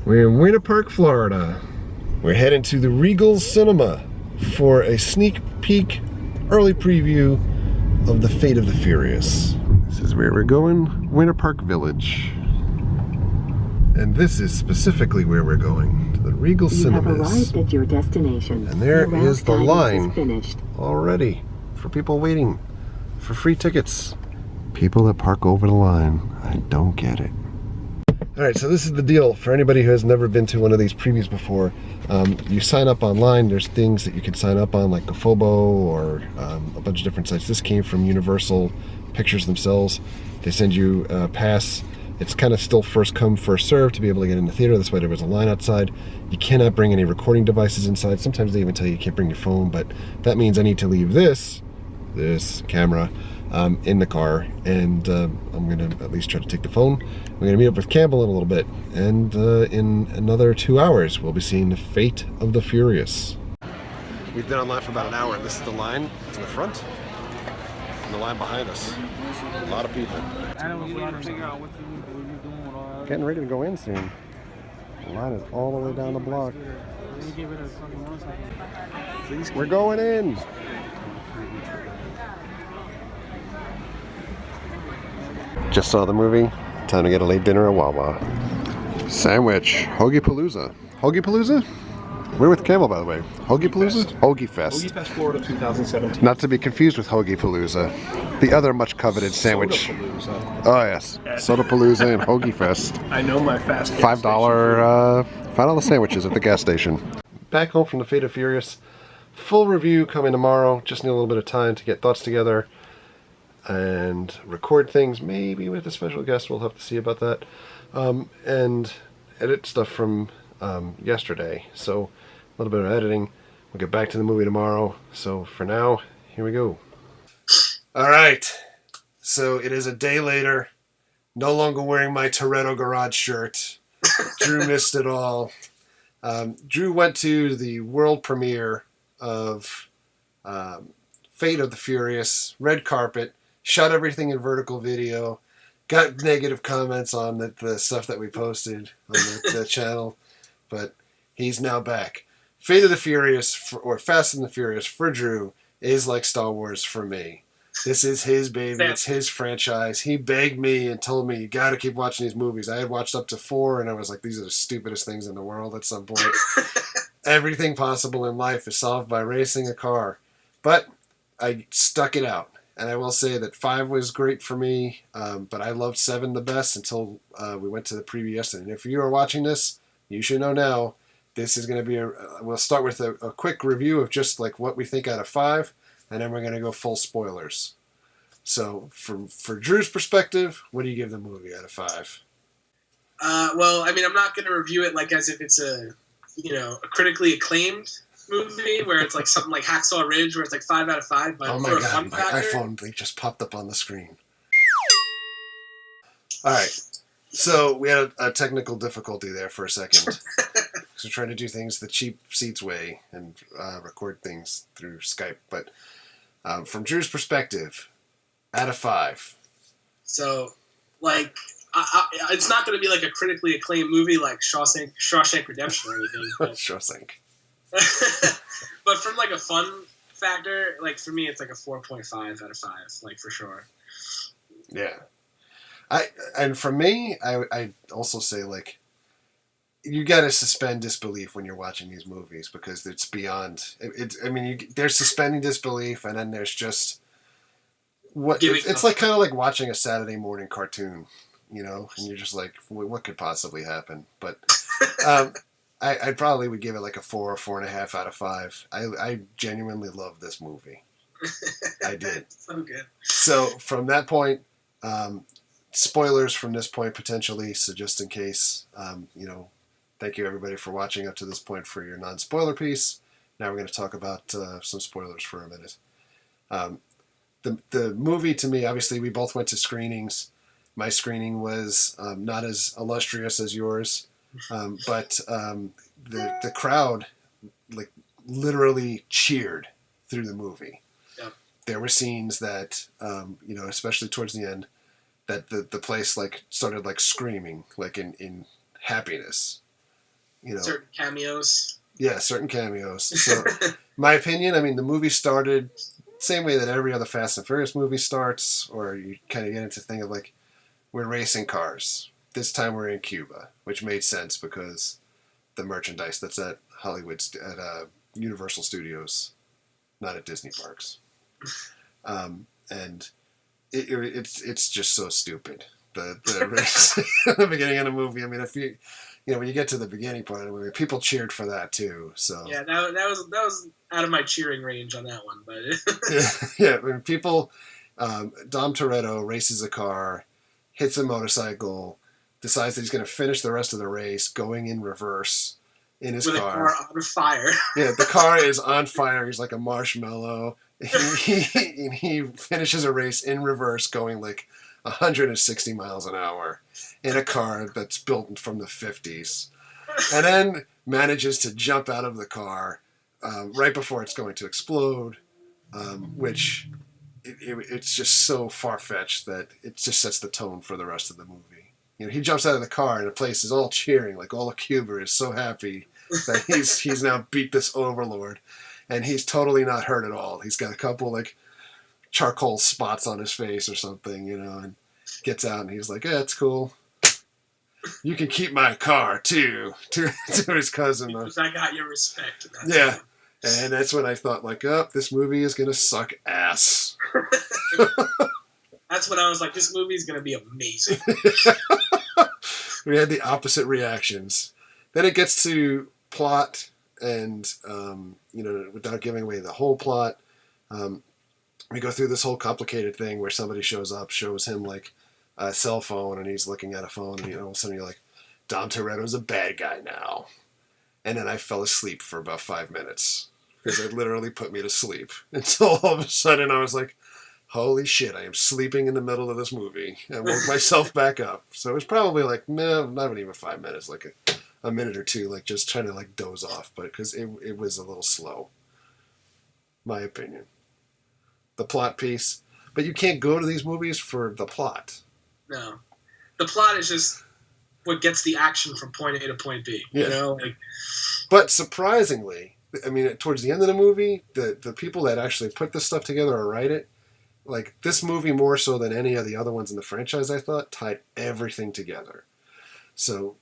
We're in Winter Park, Florida. We're heading to the Regal Cinema for a sneak peek, early preview of The Fate of the Furious. This is where we're going, Winter Park Village. And this is specifically where we're going, to the Regal Cinemas. You have arrived at your destination. And there is the line finished. already for people waiting for free tickets. People that park over the line. I don't get it. Alright, so this is the deal. For anybody who has never been to one of these previews before, you sign up online. There's things that you can sign up on, like Gofobo or a bunch of different sites. This came from Universal Pictures themselves. They send you a pass. It's kind of still first come, first serve to be able to get in the theater. That's why there was a line outside. You cannot bring any recording devices inside. Sometimes they even tell you you can't bring your phone, but that means I need to leave this camera in the car, and I'm going to at least try to take the phone. We're going to meet up with Campbell in a little bit, and in another 2 hours we'll be seeing The Fate of the Furious. We've been online for about an hour, and this is the line. It's in the front, and the line behind us. A lot of people. Getting ready to go in soon. The line is all the way down the block. We're going in! Just saw the movie. Time to get a late dinner at Wawa. Sandwich. Hoagie Palooza. Hoagie Palooza? We're with Campbell, by the way. Hoagie Palooza? Hoagie Fest. Hoagie Fest, Florida 2017. Not to be confused with Hoagie Palooza, the other much coveted sandwich. Soda Palooza. Oh, yes. Soda Palooza and Hoagie Fest. I know my fast food $5 sandwiches at the gas station. Back home from The Fate of Furious. Full review coming tomorrow. Just need a little bit of time to get thoughts together and record things, maybe with a special guest. We'll have to see about that. And edit stuff from yesterday. So a little bit of editing. We'll get back to the movie tomorrow. So for now, here we go. All right. So it is a day later. No longer wearing my Toretto Garage shirt. Drew missed it all. Drew went to the world premiere of Fate of the Furious, red carpet, shot everything in vertical video, got negative comments on the stuff that we posted on the channel, but he's now back. Fate of the Furious, or Fast and the Furious for Drew, is like Star Wars for me. This is his baby. It's his franchise. He begged me and told me, you got to keep watching these movies. I had watched up to 4, and I was like, these are the stupidest things in the world at some point. Everything possible in life is solved by racing a car. But I stuck it out. And I will say that 5 was great for me, but I loved 7 the best until we went to the preview yesterday. And if you are watching this, you should know now, this is going to be we'll start with a quick review of just like what we think out of 5, and then we're going to go full spoilers. So for Drew's perspective, what do you give the movie out of 5? Well, I mean, I'm not going to review it like as if it's a critically acclaimed movie where it's like something like Hacksaw Ridge where it's like 5 out of 5. But oh my for a god, fun my factor, iPhone thing just popped up on the screen. All right, so we had a technical difficulty there for a second. So we're trying to do things the cheap seats way and record things through Skype. But from Drew's perspective, out of 5. So, like, it's not going to be like a critically acclaimed movie like Shawshank Redemption or anything. But, Shawshank. but from like a fun factor, like for me, it's like a 4.5 out of 5, like for sure. Yeah. And for me, I also say, like, you got to suspend disbelief when you're watching these movies because it's beyond. There's suspending disbelief, and then there's just what it's like, kind of like watching a Saturday morning cartoon, and you're just like, what could possibly happen? But I probably would give it like a 4 or 4.5 out of 5. I genuinely love this movie. I did. So good. So from that point. Spoilers from this point potentially, so just in case, thank you everybody for watching up to this point for your non-spoiler piece. Now we're going to talk about some spoilers for a minute. The movie, to me, obviously we both went to screenings. My screening was not as illustrious as yours, but the crowd like literally cheered through the movie. Yep. There were scenes that, especially towards the end, that the place like started like screaming like in happiness. certain cameos. Yeah, certain cameos. So, my opinion, I mean, the movie started same way that every other Fast and Furious movie starts, or you kind of get into the thing of like, we're racing cars. This time we're in Cuba, which made sense because the merchandise that's at Universal Studios, not at Disney parks. And it's just so stupid. The race at the beginning of the movie. I mean, if you when you get to the beginning part of the movie, people cheered for that too. So yeah, that was out of my cheering range on that one, but yeah. When people, Dom Toretto races a car, hits a motorcycle, decides that he's going to finish the rest of the race going in reverse in his with car. a car on fire. Yeah, the car is on fire. He's like a marshmallow. He finishes a race in reverse going like 160 miles an hour in a car that's built from the 50s. And then manages to jump out of the car right before it's going to explode, which it's just so far-fetched that it just sets the tone for the rest of the movie. He jumps out of the car and the place is all cheering, like all of Cuba is so happy that he's now beat this overlord, and he's totally not hurt at all. He's got a couple like charcoal spots on his face or something, and gets out and he's like, "Yeah, it's cool. You can keep my car too," to his cousin. Because I got your respect. Yeah. And that's when I thought, like, oh, this movie is going to suck ass. That's when I was like, this movie is going to be amazing. We had the opposite reactions. Then it gets to plot, and, without giving away the whole plot, we go through this whole complicated thing where somebody shows up, shows him, like, a cell phone, and he's looking at a phone, and, all of a sudden you're like, Dom Toretto's a bad guy now. And then I fell asleep for about 5 minutes because it literally put me to sleep until all of a sudden I was like, holy shit, I am sleeping in the middle of this movie. I woke myself back up. So it was probably like, not even 5 minutes, like a minute or two, like just trying to like doze off, but because it was a little slow, my opinion. The plot piece. But you can't go to these movies for the plot. No. The plot is just what gets the action from point A to point B. Yeah. But surprisingly, I mean, towards the end of the movie, the people that actually put this stuff together or write it, like this movie more so than any of the other ones in the franchise, I thought, tied everything together. So,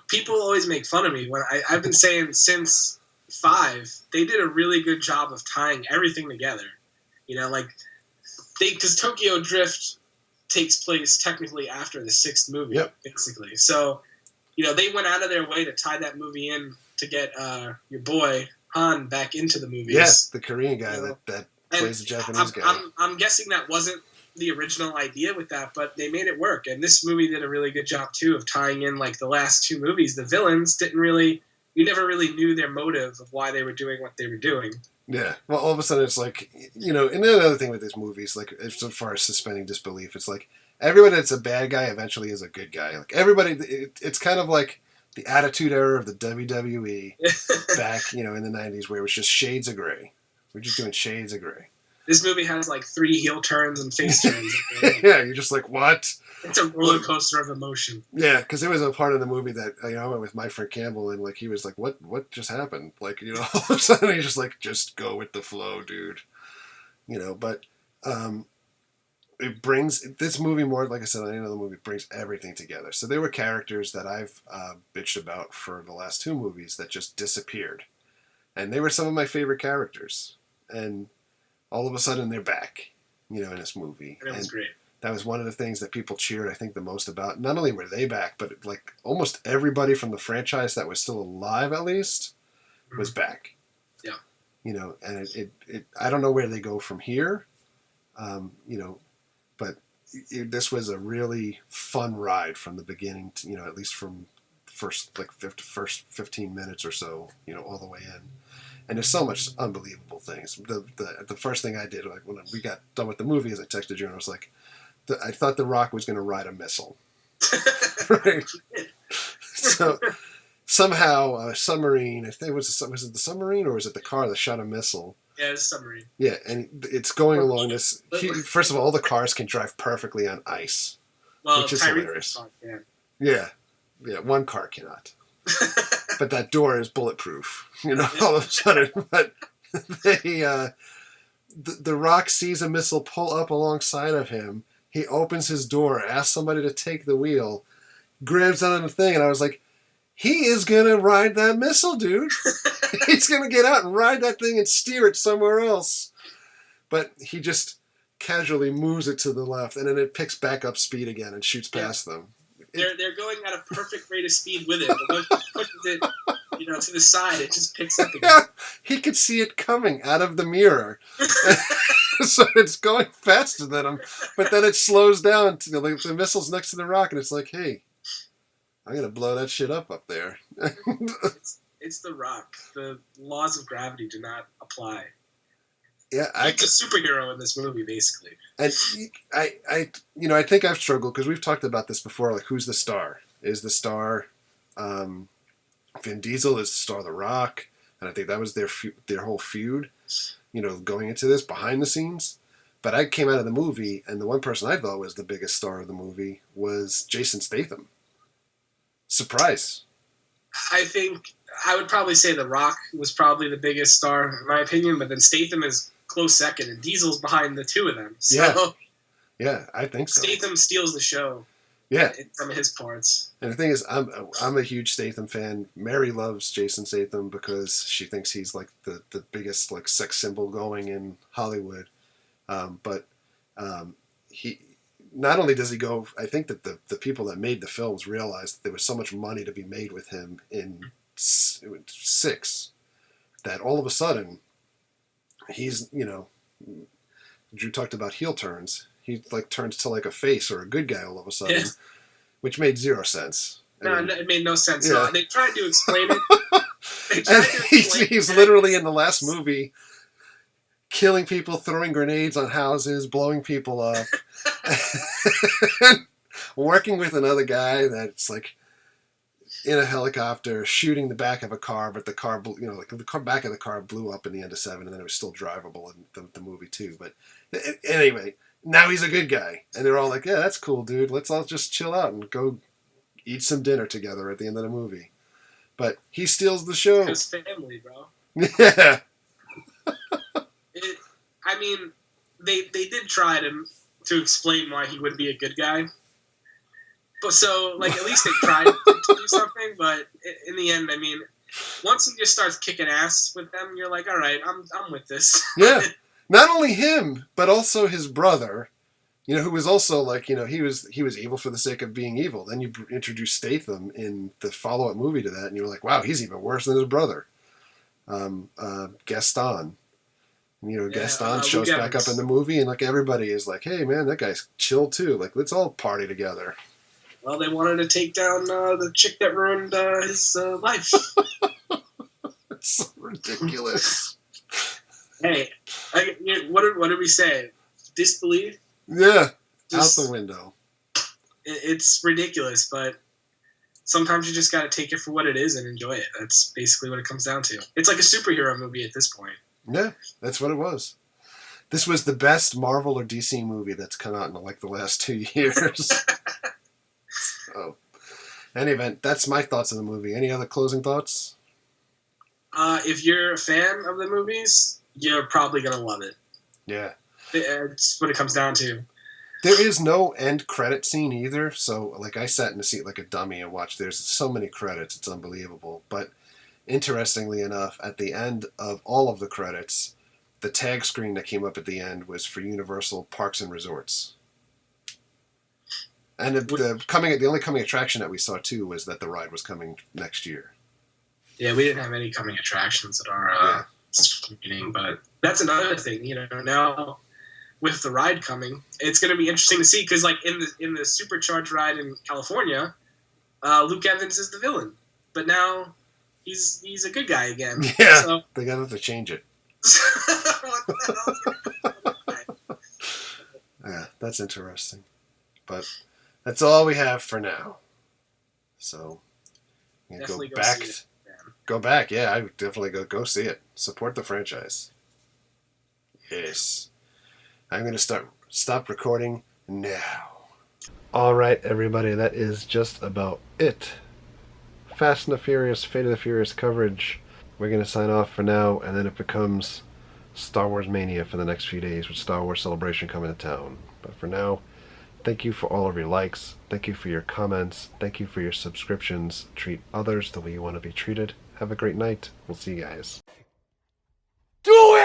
people always make fun of me when I've been saying since 5, they did a really good job of tying everything together. Because Tokyo Drift takes place technically after the 6th movie, basically. So, they went out of their way to tie that movie in to get your boy Han back into the movies. Yes, the Korean guy that plays the Japanese guy. I'm guessing that wasn't the original idea with that, but they made it work. And this movie did a really good job, too, of tying in, like, the last 2 movies. The villains you never really knew their motive of why they were doing what they were doing. Yeah. Well, all of a sudden it's like, and another thing with these movies, like, as far as suspending disbelief, it's like, everybody that's a bad guy eventually is a good guy. Like, everybody, it's kind of like the Attitude Era of the WWE back, in the 90s, where it was just shades of gray. We're just doing shades of gray. This movie has, like, 3 heel turns and face turns. Yeah, you're just like, what? It's a roller coaster of emotion. Yeah, because there was a part of the movie that I went with my friend Campbell, and like he was like, "What just happened?" Like, all of a sudden he's just like, "Just go with the flow, dude." But it brings this movie more. Like I said, the end of the movie brings everything together. So there were characters that I've bitched about for the last 2 movies that just disappeared, and they were some of my favorite characters, and all of a sudden they're back, in this movie. And it was great. That was one of the things that people cheered, I think, the most about. Not only were they back, but like almost everybody from the franchise that was still alive, at least, was back. Yeah. And it I don't know where they go from here, but this was a really fun ride from the beginning to, at least from first 15 minutes or so, all the way in. And there's so much unbelievable things. The first thing I did, like when we got done with the movie, is I texted you and I was like, I thought The Rock was going to ride a missile. Right? So somehow a submarine, I think was it the submarine or was it the car that shot a missile? Yeah, it's a submarine. Yeah, and it's going along this. First of all the cars can drive perfectly on ice, which is hilarious. Yeah, one car cannot. but that door is bulletproof. All of a sudden, but they the Rock sees a missile pull up alongside of him. He opens his door, asks somebody to take the wheel, grabs onto the thing, and I was like, he is gonna ride that missile, dude. He's gonna get out and ride that thing and steer it somewhere else. But he just casually moves it to the left, and then it picks back up speed again and shoots past them. They're going at a perfect rate of speed with it. But once he pushes it, to the side, it just picks up again. Yeah, he could see it coming out of the mirror. So it's going faster than him, but then it slows down. The missile's next to the Rock, and it's like, hey, I'm going to blow that shit up there. It's the Rock. The laws of gravity do not apply. Yeah, He's a superhero in this movie, basically. And I think I've struggled because we've talked about this before. Like, who's the star? Is the star Vin Diesel? Is the star The Rock? And I think that was their whole feud. Going into this behind the scenes. But I came out of the movie, and the one person I thought was the biggest star of the movie was Jason Statham. Surprise. I think I would probably say The Rock was probably the biggest star, in my opinion, but then Statham is close second, and Diesel's behind the two of them. So yeah, I think so. Statham steals the show. Yeah, in some of his parts. And the thing is, I'm a huge Statham fan. Mary loves Jason Statham because she thinks he's like the biggest like sex symbol going in Hollywood. But he not only does he go. I think that the people that made the films realized that there was so much money to be made with him in 6 that all of a sudden he's Drew talked about heel turns. He like turns to like a face or a good guy all of a sudden, which made zero sense. It made no sense. Yeah. No, they tried to explain it. He's literally in the last movie killing people, throwing grenades on houses, blowing people up, working with another guy that's like in a helicopter shooting the back of a car, but the car, the back of the car blew up in the end of 7, and then it was still drivable in the movie too. But anyway. Now he's a good guy. And they're all like, yeah, that's cool, dude. Let's all just chill out and go eat some dinner together at the end of the movie. But he steals the show. His family, bro. Yeah. They did try to explain why he would be a good guy. But so, like, at least they tried to do something. But in the end, once he just starts kicking ass with them, you're like, all right, I'm with this. Yeah. Not only him, but also his brother, who was also like, he was evil for the sake of being evil. Then you introduce Statham in the follow-up movie to that, and you're like, wow, he's even worse than his brother. Gaston. Gaston shows back up in the movie, and like everybody is like, hey, man, that guy's chill too. Like, let's all party together. Well, they wanted to take down the chick that ruined his life. It's so ridiculous. Hey, what did we say? Disbelief? Yeah, out the window. It's ridiculous, but sometimes you just got to take it for what it is and enjoy it. That's basically what it comes down to. It's like a superhero movie at this point. Yeah, that's what it was. This was the best Marvel or DC movie that's come out in like the last 2 years. So, in any event, that's my thoughts on the movie. Any other closing thoughts? If you're a fan of the movies, you're probably going to love it. Yeah. It's what it comes down to. There is no end credit scene either, so like I sat in a seat like a dummy and watched. There's so many credits, it's unbelievable. But interestingly enough, at the end of all of the credits, the tag screen that came up at the end was for Universal Parks and Resorts. And the only coming attraction that we saw too was that the ride was coming next year. Yeah, we didn't have any coming attractions at our screening, but that's another thing. Now with the ride coming, it's going to be interesting to see because, like in the supercharged ride in California, Luke Evans is the villain, but now he's a good guy again. Yeah, so they got to have to change it. Yeah, that's interesting, but that's all we have for now. So definitely go back. Go back, yeah. I would definitely go see it. Support the franchise. Yes. I'm going to stop recording now. All right, everybody. That is just about it Fast and the Furious, Fate of the Furious coverage. We're going to sign off for now, and then it becomes Star Wars Mania for the next few days with Star Wars Celebration coming to town. But for now, thank you for all of your likes. Thank you for your comments. Thank you for your subscriptions. Treat others the way you want to be treated. Have a great night. We'll see you guys. Do it!